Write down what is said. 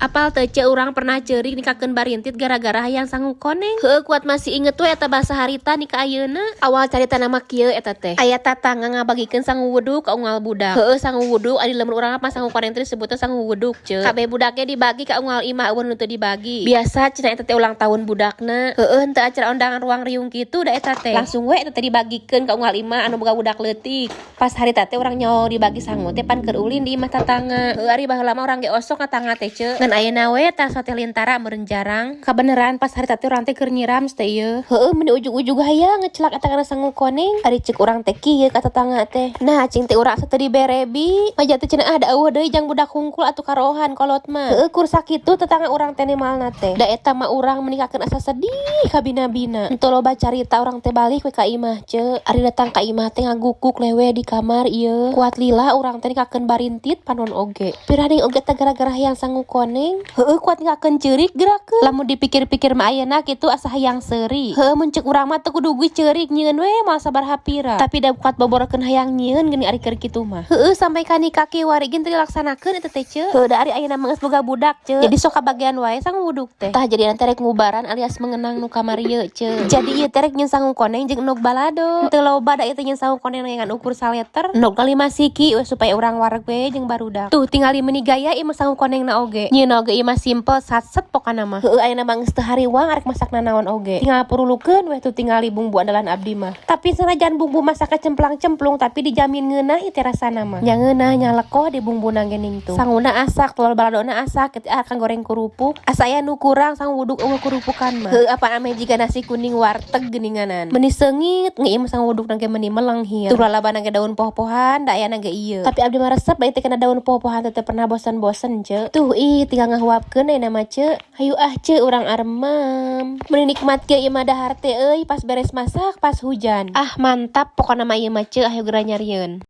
Apal teu ce urang pernah ceurik nikakeun barintit gara-gara hayang sangu koneng. Heueuh kuat masih inget we eta bahasa harita nika ayeuna. Awal carita nama kieu eta teh. Aya tatangga ngabagikeun sangu wuduk ka unggal budak. Heueuh sangu wuduk adi lemur urang mah sangu koneng teh disebutna sangu wuduk ce. Kabeh budaknya dibagi ka unggal imah eueun nu teu dibagi. Biasa cenah eta teh ulang tahun budakna. Heueuh henteu acara undangan ruang riung kitu da eta teh. Langsung we eta teh dibagikeun ka unggal imah anu boga budak leutik. Pas harita teh urang nyaho dibagi sangu teh pan keur ulin di imah tatangga. Heueuh ari baheula mah urang ge osok ka tangga teh ce. Ayeuna we tas teh lintara meureun jarang. Kabeneran pas harita teh urang teh keur nyiram teh ieu. Heueuh mun di ujug-ujug hayang ngecelak eta kana sangu koneng. Ari ceuk urang teh kieu ka tetangga teh. Nah cing teh urang asa teu diberebi. Maja teh cenah da eueuh deui jang budak hungkul atuh karohan kolot mah. Heueuh kur sakitu tetangga urang teh nimalna teh. Da eta mah urang menikahkeun asa sedih ka bina-bina. Henteu loba carita urang teh balik we ka imah ceuk. Ari datang ka imah teh ngagukuk lewe di kamar ieu. Kuat lila urang teh nikahkeun barintit panon oge. Piraning oge teh gara-gara hayang sangu koneng. Heueuh kuat nikakeun ceurik gerakeun. Lamun dipikir-pikir mah ayeuna kitu asa hayang seuri. Heueuh mun ceuk urang mah teu kudu guih ceurik nyieun we moal sabaraha pira. Tapi da kuat boborokeun hayang nyieun geuning ari keur kitu mah. Heueuh sampai ka nikah kiwari gen teu dilaksanakeun eta teh ceuk. Heueuh da ari ayeuna mah geus boga budak ceuk. Jadi sok kabagean wae sangu wuduk teh. Tah jadi nanti rek ngubaran alias mengenang nu kamar ieu ceuk. Jadi ieu teh rek nyeun sangu koneng jeung endog balado. Henteu loba da ieu teh nyeun sangu koneng ngan ukur saleter. Endog 5 siki we supaya urang wareg we jeung barudak. Tuh tinggal meuni gaya ieu mah sangu konengna oge. Nyieun oge ieu mah simpel satset pokona mah. Heueuh ayeuna mah geus teu hariwang arek masakna naon oge. Tinggal purulukeun we tuh tingali bumbu andalan abdi mah. Tapi sanajan bumbu masak cemplang-cemplung tapi dijamin ngeunah ieu teh rasana mah. Nya ngeunah nya lekoh di bumbuna geuning tuh. Sanguna asak, telur baladona asak, akan goreng kerupuk. Asa aya nu kurang sangu wuduk eueuh kerupukan mah. Heueuh apa ame jiga nasi kuning warteg geuninganan. Meuni seungit nge ieu sangu wuduk nage meuni melenghir. Tuh lalabana ge daun poh-pohan da aya nage ieu. Tapi abdi mah resep da teh kana daun poh-pohan teh pernah bosen-bosen ceuk. Tuh ih tinggal ngahuapkeun ayeuna mah ceuk. Hayu ceuk urang aremam. Meuni nikmatkeun ieu mah dahar teh euy pas beres masak pas hujan. Ah mantap pokona mah ieu mah ceuk hayu geura nyarieun.